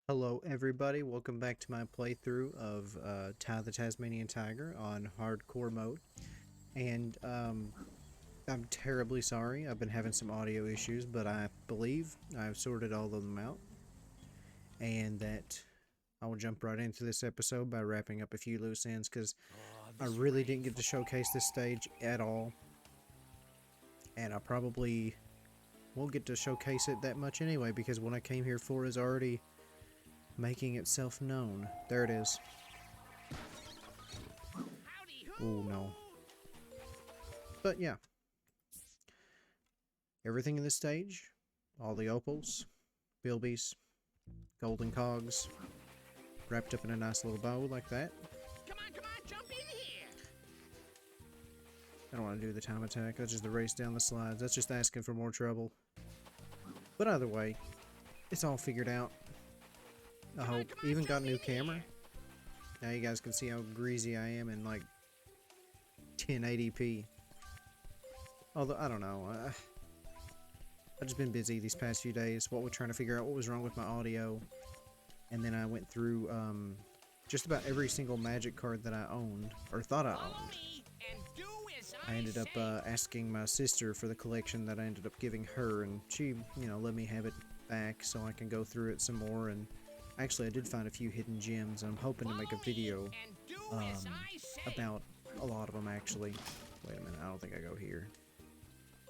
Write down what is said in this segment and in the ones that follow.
Hello everybody, welcome back to my playthrough of the Tasmanian Tiger on hardcore mode. And I'm terribly sorry, I've been having some audio issues, but I believe I've sorted all of them out. And that I will jump right into this episode by wrapping up a few loose ends, because I really didn't get to showcase this stage at all. And I probably won't get to showcase it that much anyway, because what I came here for is already making itself known. There it is. Oh no. But yeah. Everything in this stage, all the opals, bilbies, golden cogs, wrapped up in a nice little bow like that. Come on, jump in here! I don't want to do the time attack, that's just the race down the slides. That's just asking for more trouble. But either way, it's all figured out. I hope. Even got a new camera. Now you guys can see how greasy I am in like 1080p. Although, I don't know. I've just been busy these past few days. We're trying to figure out what was wrong with my audio. And then I went through just about every single magic card that I owned, or thought I owned. I ended up asking my sister for the collection that I ended up giving her, and she, let me have it back so I can go through it some more. And actually, I did find a few hidden gems, and I'm hoping to make a video about a lot of them, actually. Wait a minute, I don't think I go here.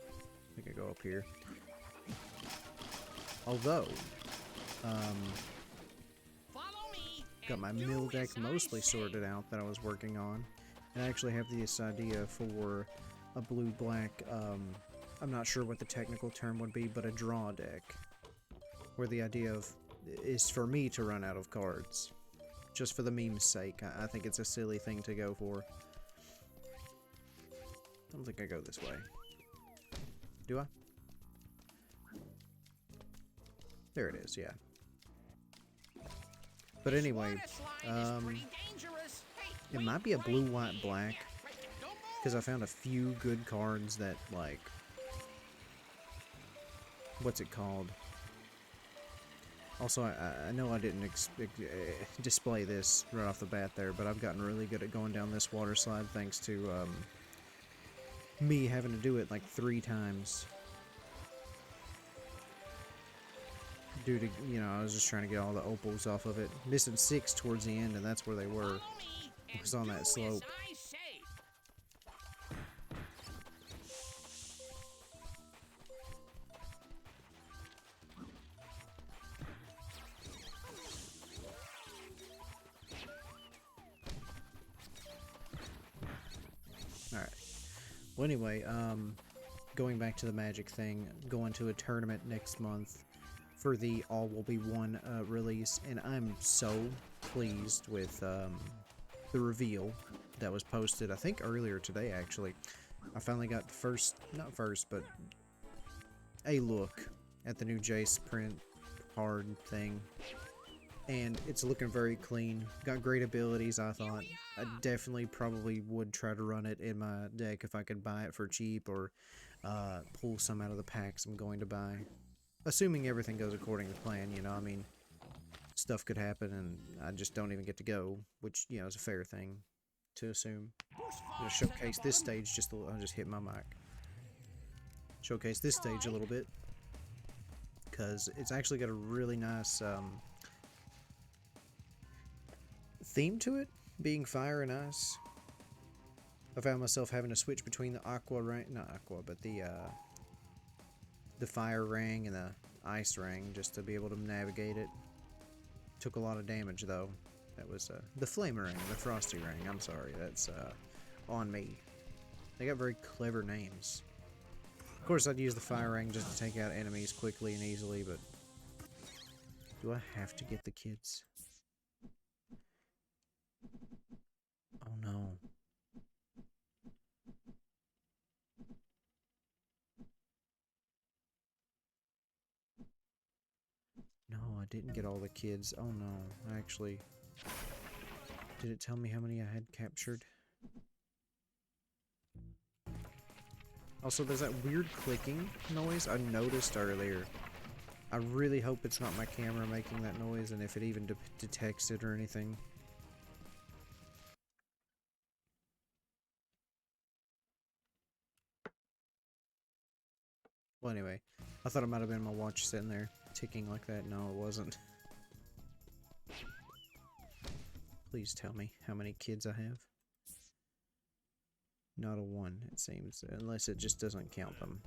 I think I go up here. Although, got my mill deck mostly sorted out that I was working on. And I actually have this idea for a blue-black, I'm not sure what the technical term would be, but a draw deck. Where the idea is for me to run out of cards. Just for the meme's sake. I think it's a silly thing to go for. I don't think I go this way. Do I? There it is, yeah. But anyway, it might be a blue, white, black. Because I found a few good cards that, like... What's it called? Also, I know I didn't display this right off the bat there, but I've gotten really good at going down this water slide thanks to me having to do it like 3 times. Due to, I was just trying to get all the opals off of it. Missing 6 towards the end, and that's where they were. It was on that slope. Alright. Well, anyway, going back to the magic thing, going to a tournament next month for the All Will Be One release, and I'm so pleased with the reveal that was posted, I think earlier today actually. I finally got not first, but a look at the new Jace print card thing. And it's looking very clean. Got great abilities, I thought. I definitely probably would try to run it in my deck if I could buy it for cheap or pull some out of the packs I'm going to buy. Assuming everything goes according to plan, I mean, stuff could happen and I just don't even get to go, which, is a fair thing to assume. I'm going to showcase this stage just a little. I just hit my mic. Showcase this stage a little bit, because it's actually got a really nice theme to it, being fire and ice. I found myself having to switch between the not aqua, but the fire ring and the ice ring just to be able to navigate it. Took a lot of damage though. That was the flame ring, the frosty ring. I'm sorry, that's on me. They got very clever names. Of course, I'd use the fire ring just to take out enemies quickly and easily, but do I have to get the kids? Oh no. No, I didn't get all the kids. Oh no, actually. Did it tell me how many I had captured? Also, there's that weird clicking noise I noticed earlier. I really hope it's not my camera making that noise, and if it even detects it or anything. Well, anyway, I thought it might have been my watch sitting there ticking like that. No, it wasn't. Please tell me how many kids I have. Not a one, it seems, unless it just doesn't count them.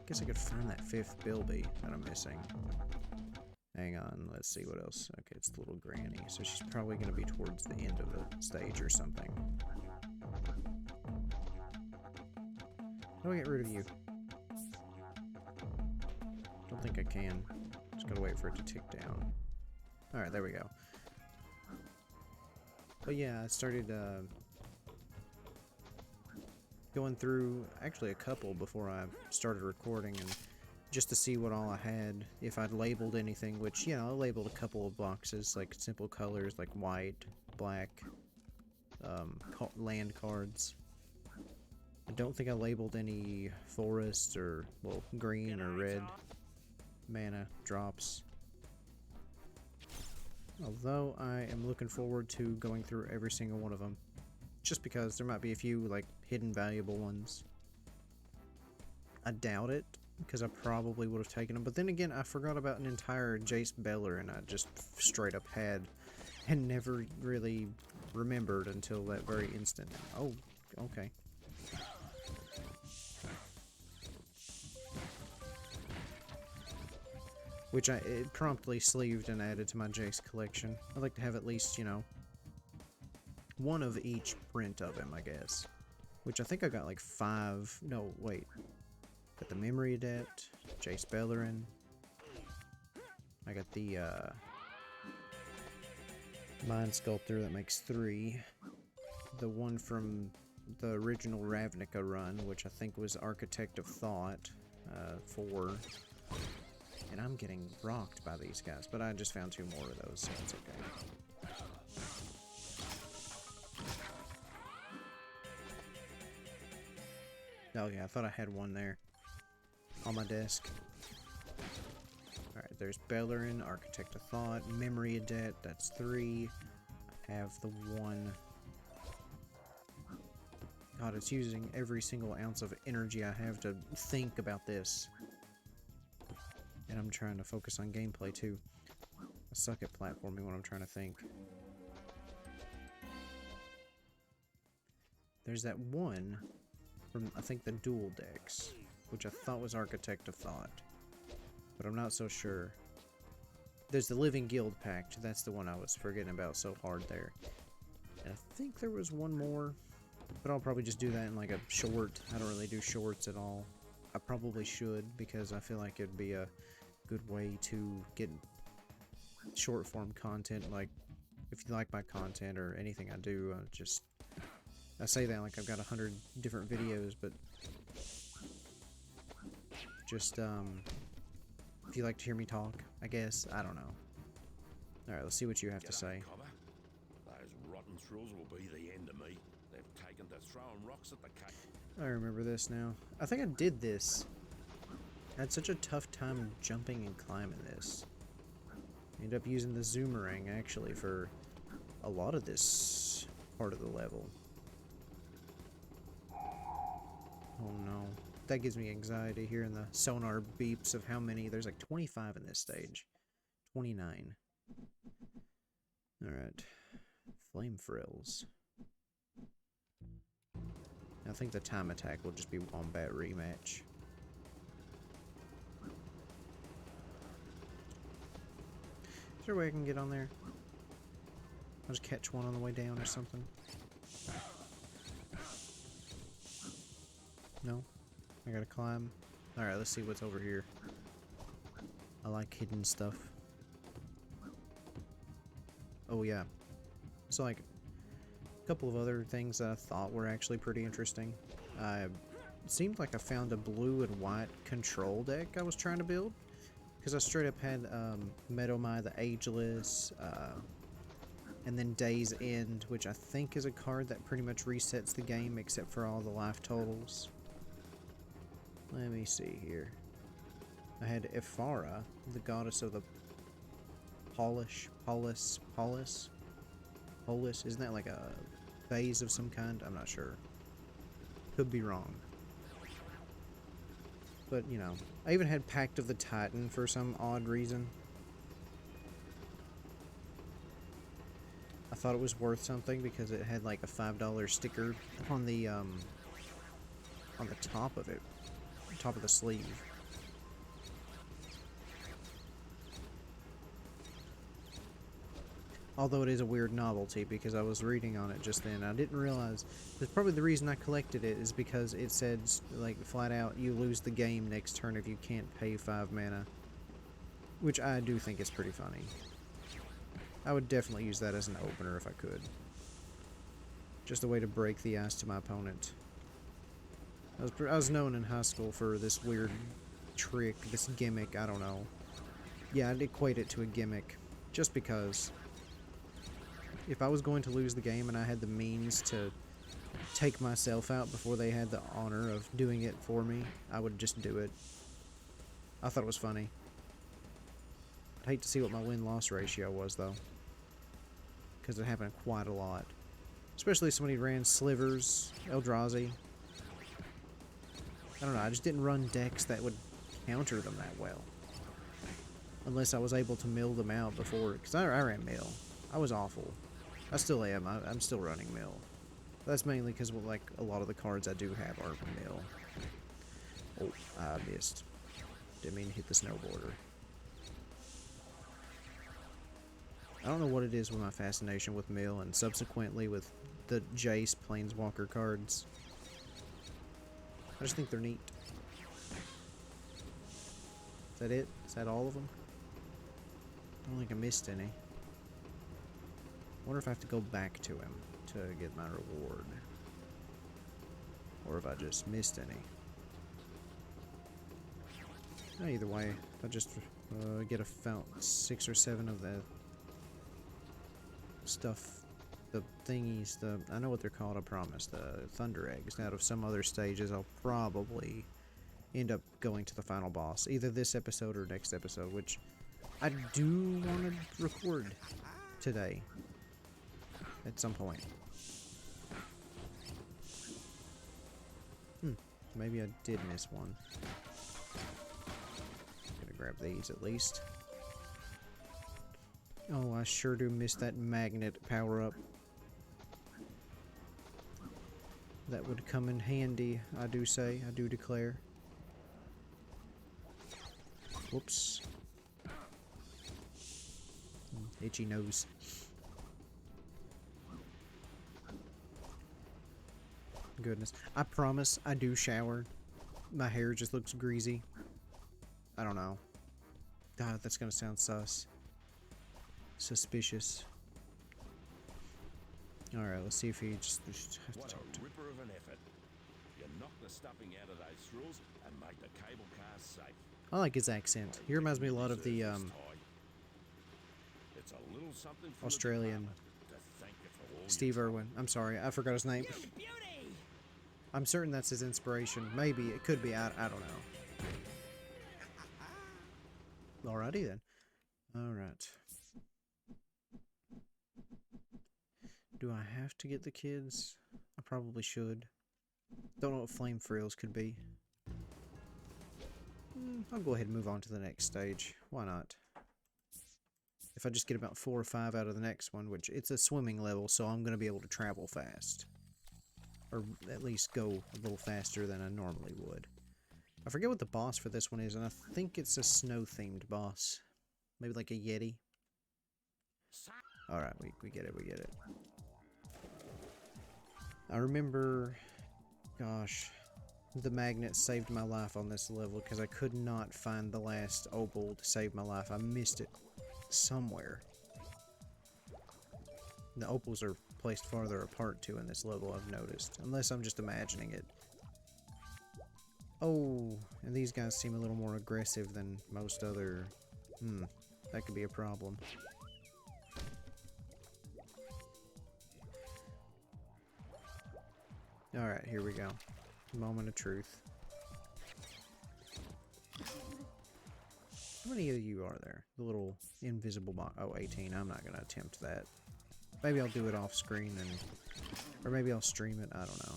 Guess I could find that fifth Bilby that I'm missing. Hang on, let's see what else. Okay, it's the little granny, so she's probably going to be towards the end of the stage or something. How do I get rid of you? Don't think I can. Just gotta wait for it to tick down. Alright, there we go. But yeah, I started going through actually a couple before I started recording, and just to see what all I had, if I'd labeled anything, which, you know, I labeled a couple of boxes, like simple colors like white, black, land cards. I don't think I labeled any forest or, well, green or red mana drops. Although I am looking forward to going through every single one of them, just because there might be a few, like, hidden valuable ones. I doubt it, because I probably would have taken them. But then again, I forgot about an entire Jace Beller, and I just straight up had, and never really remembered until that very instant. Oh, okay. Which it promptly sleeved and added to my Jace collection. I'd like to have at least, you know, one of each print of him, I guess. Which I think I got like 5. No, wait. Got the Memory Adept, Jace Bellerin. I got the Mind Sculptor that makes 3. The one from the original Ravnica run, which I think was Architect of Thought, 4. And I'm getting rocked by these guys, but I just found 2 more of those, so it's okay. Oh yeah, I thought I had one there on my desk. Alright, there's Bellerin, Architect of Thought, Memory Adept, that's 3. I have the one... God, it's using every single ounce of energy I have to think about this. And I'm trying to focus on gameplay too. I suck at platforming when I'm trying to think. There's that one from, I think, the dual decks, which I thought was Architect of Thought, but I'm not so sure. There's the Living Guild Pact, that's the one I was forgetting about so hard there. And I think there was one more, but I'll probably just do that in like a short. I don't really do shorts at all. I probably should, because I feel like it'd be a good way to get short form content. Like, if you like my content or anything I do, I say that like I've got 100 different videos, but just if you like to hear me talk, I guess. I don't know. Alright, let's see what you have to say. Those rotten thrills will be the end of me. They've taken to throwing rocks at the cake. I remember this now. I think I did this. I had such a tough time jumping and climbing this. I ended up using the Zoomerang actually for a lot of this part of the level. Oh no. That gives me anxiety hearing the sonar beeps of how many. There's like 25 in this stage. 29. Alright. Flame Frills. I think the time attack will just be Wombat Rematch. Is there a way I can get on there? I'll just catch one on the way down or something. No? I gotta climb. Alright, let's see what's over here. I like hidden stuff. Oh yeah. So like, a couple of other things that I thought were actually pretty interesting. It seemed like I found a blue and white control deck I was trying to build. Because I straight up had Medomai the Ageless, And then Day's End, which I think is a card that pretty much resets the game except for all the life totals. Let me see here. I had Ifara, the goddess of the Polish. Isn't that like a vase of some kind? I'm not sure. Could be wrong. But, you know, I even had Pact of the Titan for some odd reason. I thought it was worth something because it had like a $5 sticker on the top of it, top of the sleeve. Although it is a weird novelty because I was reading on it just then. I didn't realize. That's probably the reason I collected it is because it said, like, flat out, you lose the game next turn if you can't pay 5 mana. Which I do think is pretty funny. I would definitely use that as an opener if I could. Just a way to break the ice to my opponent. I was known in high school for this weird trick, this gimmick, I don't know. Yeah, I'd equate it to a gimmick. Just because. If I was going to lose the game and I had the means to take myself out before they had the honor of doing it for me, I would just do it. I thought it was funny. I'd hate to see what my win-loss ratio was, though. Because it happened quite a lot. Especially if somebody ran Slivers, Eldrazi. I don't know, I just didn't run decks that would counter them that well. Unless I was able to mill them out before, because I ran mill. I was awful. I still am. I'm still running mill. That's mainly because, well, like, a lot of the cards I do have are mill. Oh, I missed. Didn't mean to hit the snowboarder. I don't know what it is with my fascination with mill and subsequently with the Jace Planeswalker cards. I just think they're neat. Is that it? Is that all of them? I don't think I missed any. I wonder if I have to go back to him to get my reward. Or if I just missed any. Either way, if I just get 6 or 7 of the stuff, the thingies, I know what they're called, I promise, the Thunder Eggs, out of some other stages, I'll probably end up going to the final boss. Either this episode or next episode, which I do want to record today. At some point. Maybe I did miss one. Gonna grab these at least. Oh, I sure do miss that magnet power-up. That would come in handy, I do say, I do declare. Whoops. Itchy nose. Goodness. I promise I do shower. My hair just looks greasy. I don't know. God, that's gonna sound sus. Suspicious. Alright, let's see if he just have to What talk to a ripper of an effort. You knock the stuffing out of those thrills and make the cable cars safe. I like his accent. He reminds me a lot of the It's a little something from Australian the department to thank you for all Steve your Irwin. I'm sorry, I forgot his name. You beauty! I'm certain that's his inspiration. Maybe, it could be, I don't know. Alrighty then. Alright. Do I have to get the kids? I probably should. Don't know what flame frills could be. I'll go ahead and move on to the next stage. Why not? If I just get about 4 or 5 out of the next one, which it's a swimming level, so I'm going to be able to travel fast. Or at least go a little faster than I normally would. I forget what the boss for this one is, and I think it's a snow-themed boss. Maybe like a Yeti. Alright, we get it, we get it. I remember, gosh, the magnet saved my life on this level because I could not find the last opal to save my life. I missed it somewhere. The opals are placed farther apart too in this level, I've noticed. Unless I'm just imagining it. Oh, and these guys seem a little more aggressive than most other... that could be a problem. Alright, here we go. Moment of truth. How many of you are there? The little invisible box. Oh, 18. I'm not going to attempt that. Maybe I'll do it off screen and... Or maybe I'll stream it. I don't know.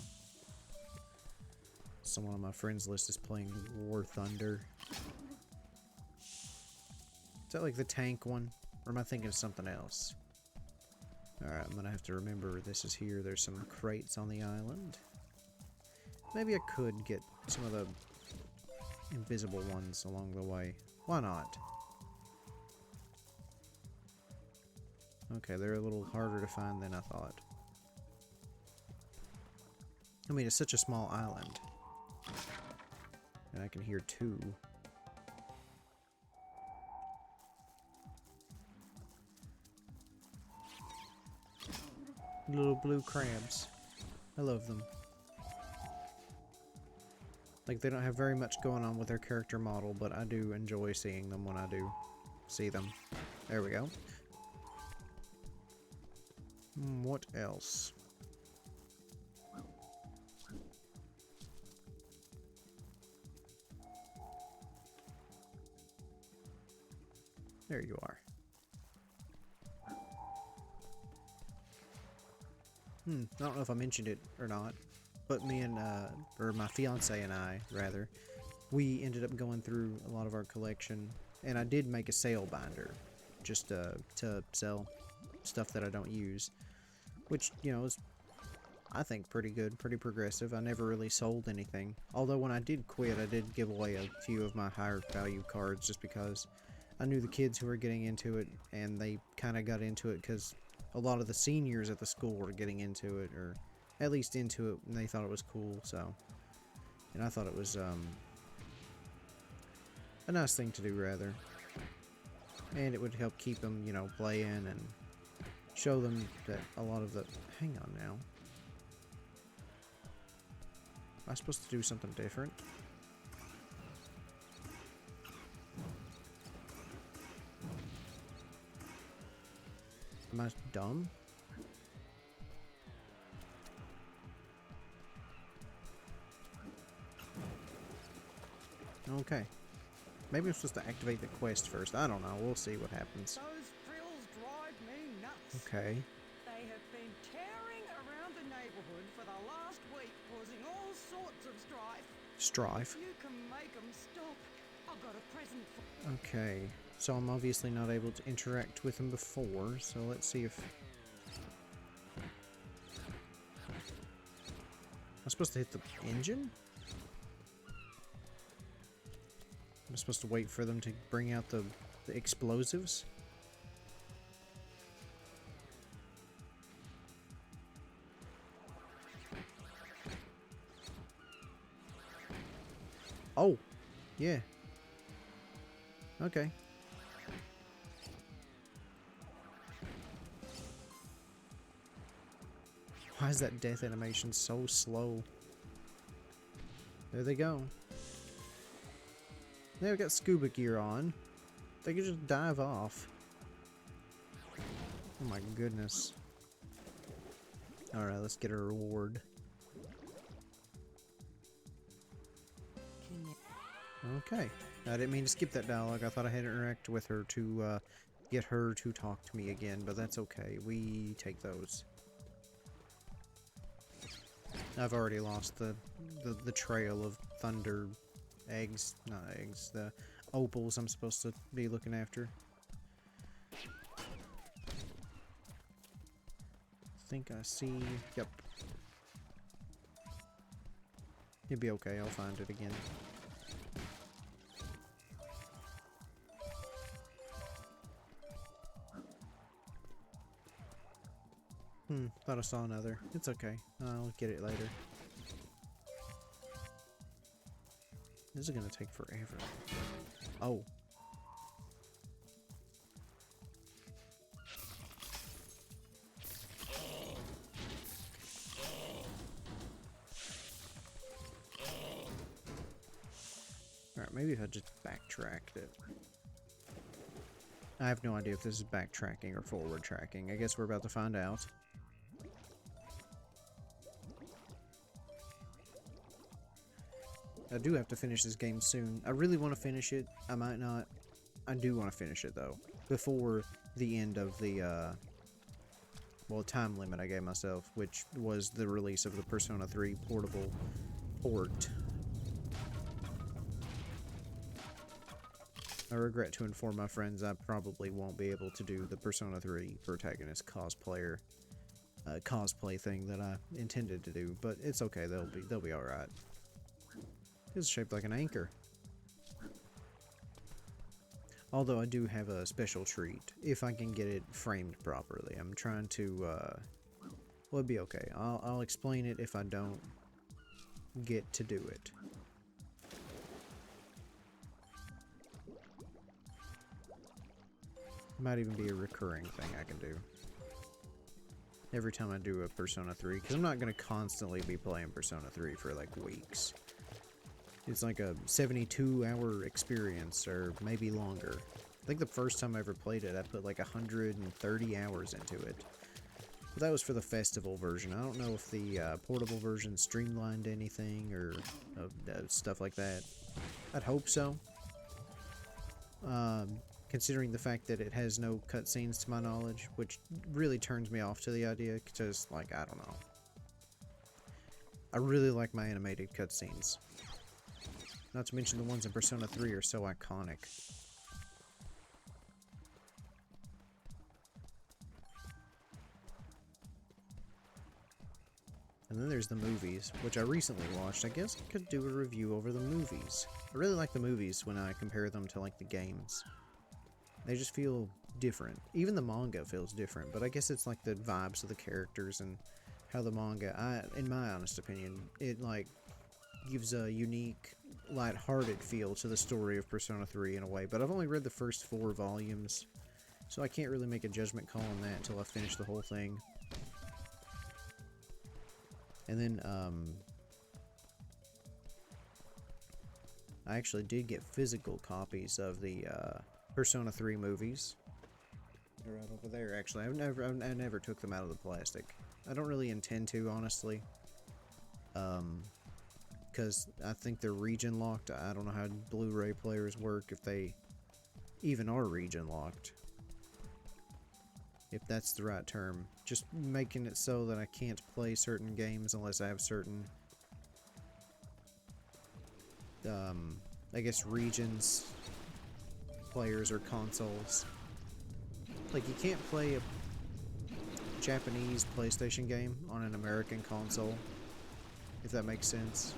Someone on my friends list is playing War Thunder. Is that like the tank one? Or am I thinking of something else? Alright, I'm going to have to remember this is here. There's some crates on the island. Maybe I could get some of the invisible ones along the way. Why not? Okay, they're a little harder to find than I thought. I mean, it's such a small island. And I can hear two. Little blue crabs. I love them. Like, they don't have very much going on with their character model, but I do enjoy seeing them when I do see them. There we go. What else? There you are. I don't know if I mentioned it or not, but me and, or my fiance and I, rather, we ended up going through a lot of our collection, and I did make a sale binder, just, to sell stuff that I don't use, which, you know, is, I think, pretty good, pretty progressive. I never really sold anything, although when I did quit, I did give away a few of my higher value cards, just because I knew the kids who were getting into it, and they kind of got into it because a lot of the seniors at the school were getting into it, or at least into it, and they thought it was cool, so. And I thought it was, a nice thing to do, rather. And it would help keep them, you know, playing, and show them that a lot of the... Hang on now. Am I supposed to do something different? Am I dumb? Okay. Maybe I'm supposed to activate the quest first. I don't know. We'll see what happens. Those frills drive me nuts. Okay. They have been tearing around the neighborhood for the last week, causing all sorts of strife. Strife. If you can make them stop, I've got a present for... Okay. So I'm obviously not able to interact with them before, so let's see if... I'm supposed to hit the engine? I'm supposed to wait for them to bring out the explosives? Oh! Yeah. Okay. Why is that death animation so slow? There they go. They've got scuba gear on. They could just dive off. Oh my goodness. Alright, let's get a reward. Okay. I didn't mean to skip that dialogue. I thought I had to interact with her to get her to talk to me again, but that's okay. We take those. I've already lost the trail of thunder eggs, not eggs, the opals I'm supposed to be looking after. I think I see, yep. It'll be okay, I'll find it again. Thought I saw another. It's okay. I'll get it later. This is gonna take forever. Oh. Alright, maybe if I just backtracked it. I have no idea if this is backtracking or forward tracking. I guess we're about to find out. I do have to finish this game soon. I really want to finish it. I might not. I do want to finish it, though. Before the end of the, well, time limit I gave myself, which was the release of the Persona 3 portable port. I regret to inform my friends I probably won't be able to do the Persona 3 protagonist cosplay thing that I intended to do, but it's okay. They'll be all right. It's shaped like an anchor. Although I do have a special treat if I can get it framed properly. I'm trying to. Well, it'd be okay. I'll explain it if I don't get to do it. Might even be a recurring thing I can do every time I do a Persona 3, because I'm not going to constantly be playing Persona 3 for like weeks. It's like a 72-hour experience, or maybe longer. I think the first time I ever played it, I put like 130 hours into it. But that was for the festival version. I don't know if the portable version streamlined anything or stuff like that. I'd hope so. Considering the fact that it has no cutscenes to my knowledge, which really turns me off to the idea, because, like, I don't know. I really like my animated cutscenes. Not to mention the ones in Persona 3 are so iconic. And then there's the movies, which I recently watched. I guess I could do a review over the movies. I really like the movies when I compare them to, like, the games. They just feel different. Even the manga feels different, but I guess it's like the vibes of the characters and how the manga, in my honest opinion, it like gives a unique, light-hearted feel to the story of Persona 3 in a way. But I've only read the first 4 volumes, so I can't really make a judgment call on that until I finish the whole thing. And then, I actually did get physical copies of the, Persona 3 movies. They're right over there, actually. I never took them out of the plastic. I don't really intend to, honestly. Because I think they're region locked. I don't know how Blu-ray players work, if they even are region locked. If that's the right term. Just making it so that I can't play certain games unless I have certain, I guess, regions, players, or consoles. Like, you can't play a Japanese PlayStation game on an American console, if that makes sense.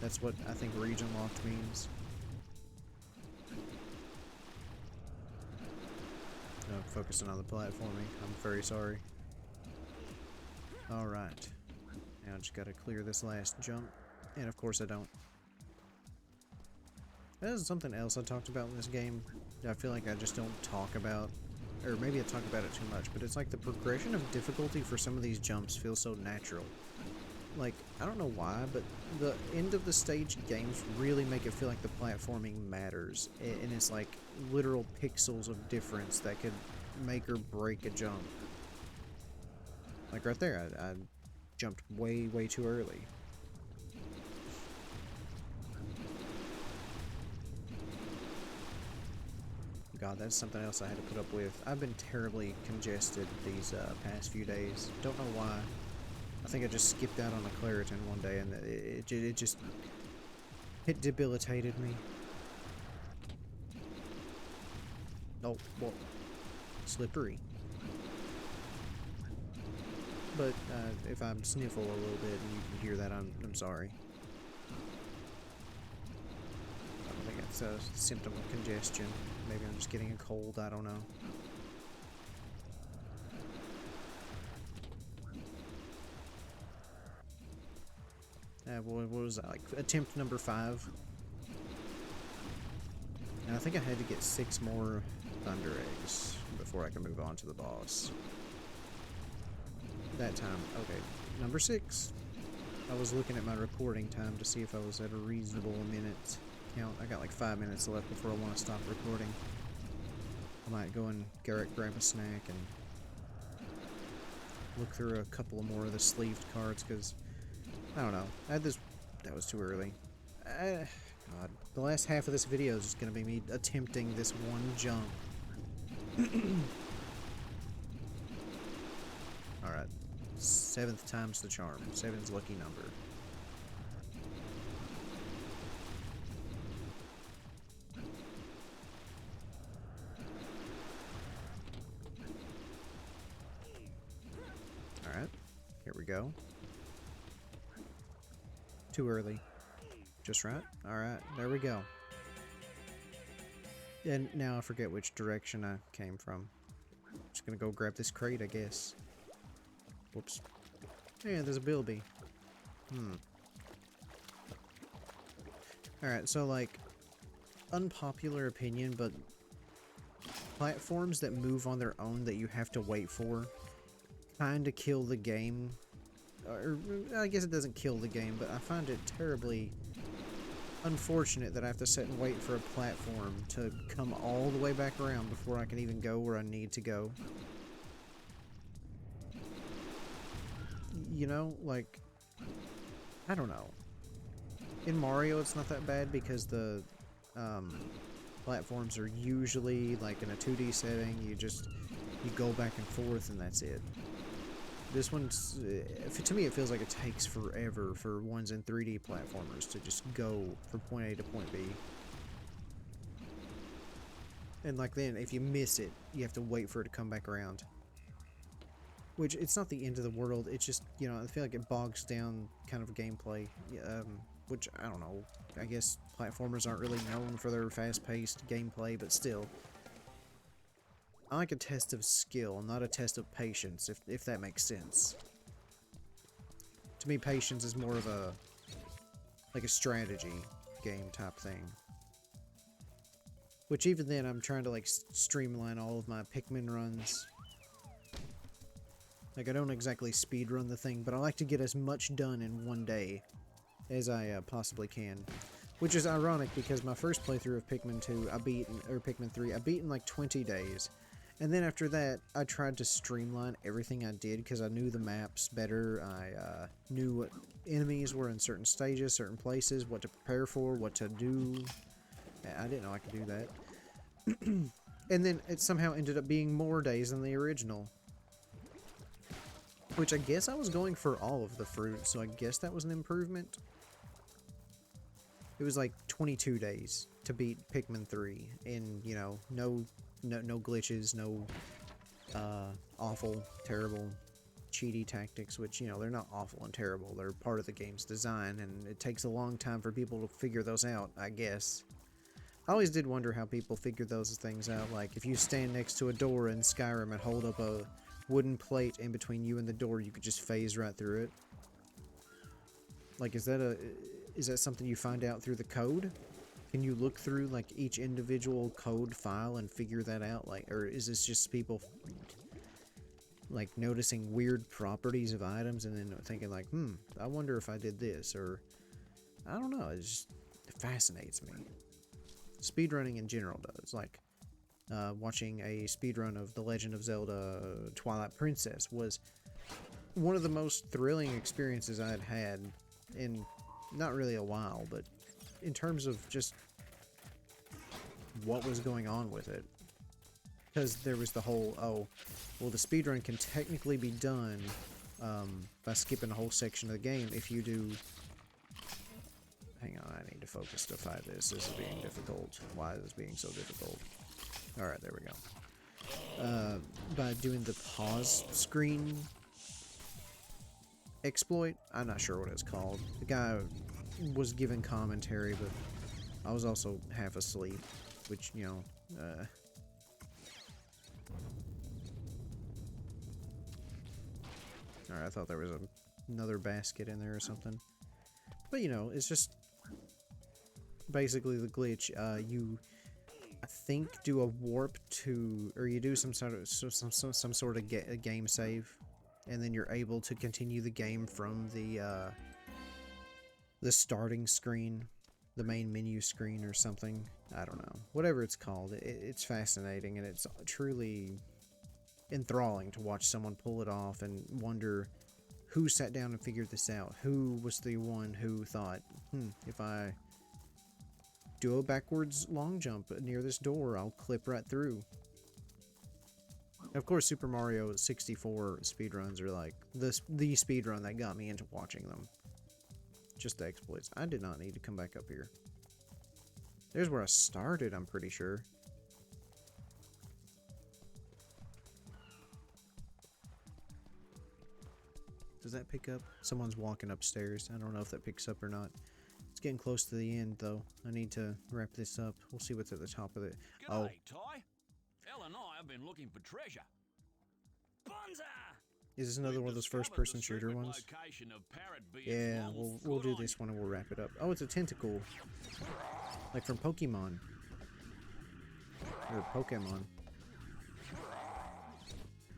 That's what I think region locked means. Oh, focusing on the platforming. I'm very sorry. Alright. Now I just gotta clear this last jump. And of course I don't. That is something else I talked about in this game that I feel like I just don't talk about. Or maybe I talk about it too much, but it's like the progression of difficulty for some of these jumps feels so natural. Like, I don't know why, but the end of the stage games really make it feel like the platforming matters. And it's like literal pixels of difference that could make or break a jump. Like right there, I jumped way too early. God, that's something else I had to put up with. I've been terribly congested these past few days. Don't know why. I think I just skipped out on a Claritin one day, and it debilitated me. Oh, well, slippery. But if I sniffle a little bit and you can hear that, I'm sorry. I don't think it's a symptom of congestion. Maybe I'm just getting a cold, I don't know. What was that, like attempt number 5? And I think I had to get 6 more Thunder Eggs before I could move on to the boss. That time, okay, number 6. I was looking at my recording time to see if I was at a reasonable minute count. I got like 5 minutes left before I want to stop recording. I might go and grab a snack and look through a couple more of the sleeved cards, because I don't know. I had this. That was too early. God, the last half of this video is just gonna be me attempting this one jump. Alright. 7th time's the charm. 7's lucky number. Alright. Here we go. Too early. Just right? Alright, there we go. And now I forget which direction I came from. Just gonna go grab this crate, I guess. Whoops. Yeah, there's a bilby. Alright, so like, unpopular opinion, but platforms that move on their own that you have to wait for kinda kill the game. Or, I guess it doesn't kill the game, but I find it terribly unfortunate that I have to sit and wait for a platform to come all the way back around before I can even go where I need to go. You know, like, I don't know. In Mario, it's not that bad because the platforms are usually like in a 2D setting. You go back and forth and that's it. This one's, to me, it feels like it takes forever for ones in 3D platformers to just go from point A to point B. And like then, if you miss it, you have to wait for it to come back around. Which, it's not the end of the world, it's just, you know, I feel like it bogs down kind of gameplay. Which, I don't know, I guess platformers aren't really known for their fast-paced gameplay, but still. I like a test of skill, not a test of patience, if that makes sense. To me, patience is more of a, like a strategy game type thing. Which even then, I'm trying to like streamline all of my Pikmin runs. Like, I don't exactly speedrun the thing, but I like to get as much done in one day as I possibly can. Which is ironic because my first playthrough of Pikmin 2, or Pikmin 3, I beat in like 20 days. And then after that, I tried to streamline everything I did because I knew the maps better. I knew what enemies were in certain stages, certain places, what to prepare for, what to do. I didn't know I could do that. And then it somehow ended up being more days than the original. Which I guess I was going for all of the fruit, so I guess that was an improvement. It was like 22 days to beat Pikmin 3, and, you know, no glitches, no awful, terrible, cheaty tactics, which, you know, they're not awful and terrible. They're part of the game's design, and it takes a long time for people to figure those out, I guess. I always did wonder how people figured those things out, like, if you stand next to a door in Skyrim and hold up a wooden plate in between you and the door, you could just phase right through it. Like, is that something you find out through the code? Can you look through, like, each individual code file and figure that out? Like, or is this just people, like, noticing weird properties of items and then thinking, like, I wonder if I did this, or, I don't know, it fascinates me. Speedrunning in general does, like, watching a speedrun of The Legend of Zelda Twilight Princess was one of the most thrilling experiences I had had in not really a while, but in terms of just what was going on with it. Because there was the whole, well, the speedrun can technically be done by skipping a whole section of the game if you do... Hang on, I need to focus to fight this. This is being difficult. Why is this being so difficult? Alright, there we go. By doing the pause screen exploit. I'm not sure what it's called. The guy was given commentary, but I was also half asleep, which, you know, Alright, I thought there was another basket in there or something. But, you know, it's just basically the glitch. You, I think, do a warp to, or you do some sort of a game save, and then you're able to continue the game from the starting screen, the main menu screen or something. I don't know. Whatever it's called, it's fascinating, and it's truly enthralling to watch someone pull it off and wonder who sat down and figured this out. Who was the one who thought, if I do a backwards long jump near this door. I'll clip right through. Of course, Super Mario 64 speedruns are like the speedrun that got me into watching them. Just the exploits. I did not need to come back up here. There's where I started, I'm pretty sure. Does that pick up? Someone's walking upstairs. I don't know if that picks up or not. It's getting close to the end, though. I need to wrap this up. We'll see what's at the top of it. Oh. G'day, Ty. Elle and I have been looking for treasure. Bonza! Is this another one of those first-person shooter ones? Yeah, we'll do this one and we'll wrap it up. Oh, it's a tentacle. Like from Pokemon. Or Pokemon.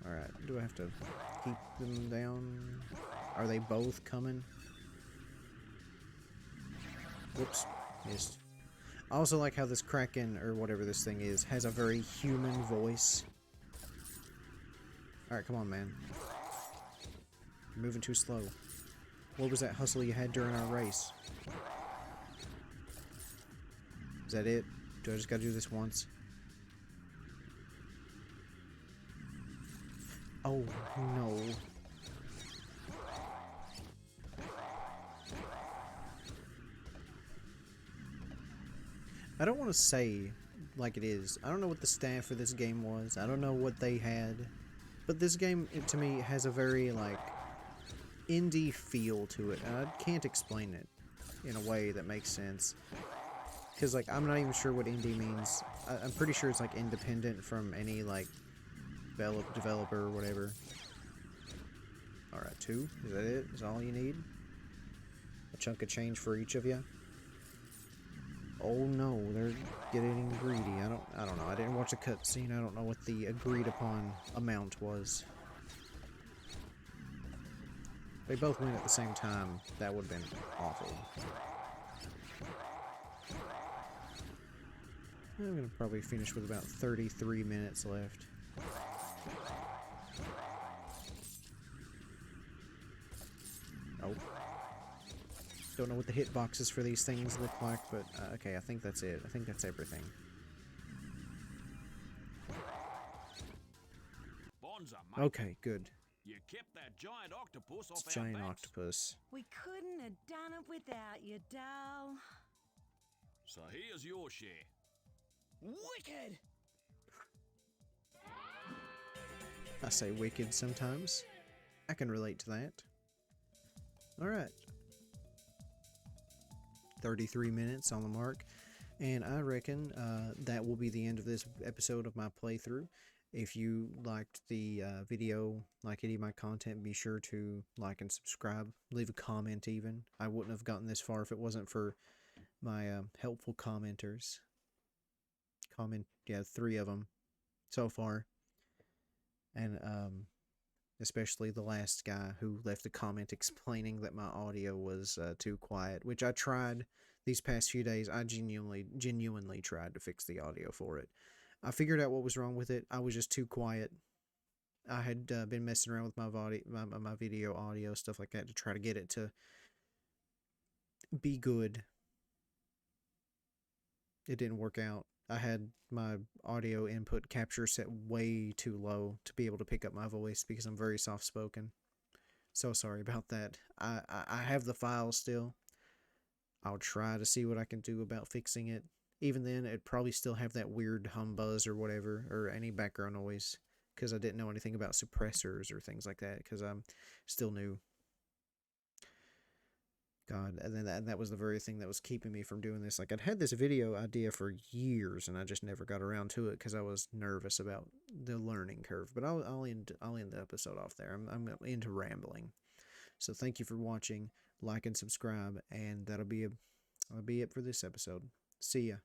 Alright, do I have to keep them down? Are they both coming? Whoops, missed. I also like how this Kraken, or whatever this thing is, has a very human voice. Alright, come on, man. You're moving too slow. What was that hustle you had during our race? Is that it? Do I just gotta do this once? Oh, no. I don't want to say like it is. I don't know what the staff for this game was. I don't know what they had. But this game, to me, has a very, like, indie feel to it. And I can't explain it in a way that makes sense. Because, like, I'm not even sure what indie means. I'm pretty sure it's, like, independent from any, like, developer or whatever. Alright, 2. Is that it? Is that all you need? A chunk of change for each of you? Oh no, they're getting greedy. I don't know. I didn't watch the cutscene. I don't know what the agreed upon amount was. If they both went at the same time, that would have been awful. I'm gonna probably finish with about 33 minutes left. Nope. Don't know what the hitboxes for these things look like, but okay, I think that's it. I think that's everything. Bonza, mate. Okay, good. You kept that giant octopus It's off a our giant backs. octopus. We couldn't have done it without you, doll. So here's your share. Wicked! I say wicked sometimes. I can relate to that. Alright. 33 minutes on the mark. And I reckon that will be the end of this episode of my playthrough. If you liked the video, like any of my content, be sure to like and subscribe. Leave a comment even. I wouldn't have gotten this far if it wasn't for my helpful commenters. Yeah, 3 of them so far. And especially the last guy who left a comment explaining that my audio was too quiet, which I tried these past few days. I genuinely tried to fix the audio for it. I figured out what was wrong with it. I was just too quiet. I had been messing around with my video audio, stuff like that, to try to get it to be good. It didn't work out. I had my audio input capture set way too low to be able to pick up my voice because I'm very soft-spoken. So sorry about that. I have the file still. I'll try to see what I can do about fixing it. Even then, it'd probably still have that weird hum buzz or whatever, or any background noise, because I didn't know anything about suppressors or things like that, because I'm still new. God, and then that was the very thing that was keeping me from doing this. Like, I'd had this video idea for years, and I just never got around to it because I was nervous about the learning curve. But I'll end the episode off there. I'm into rambling. So thank you for watching. Like and subscribe, and that'll be it for this episode. See ya.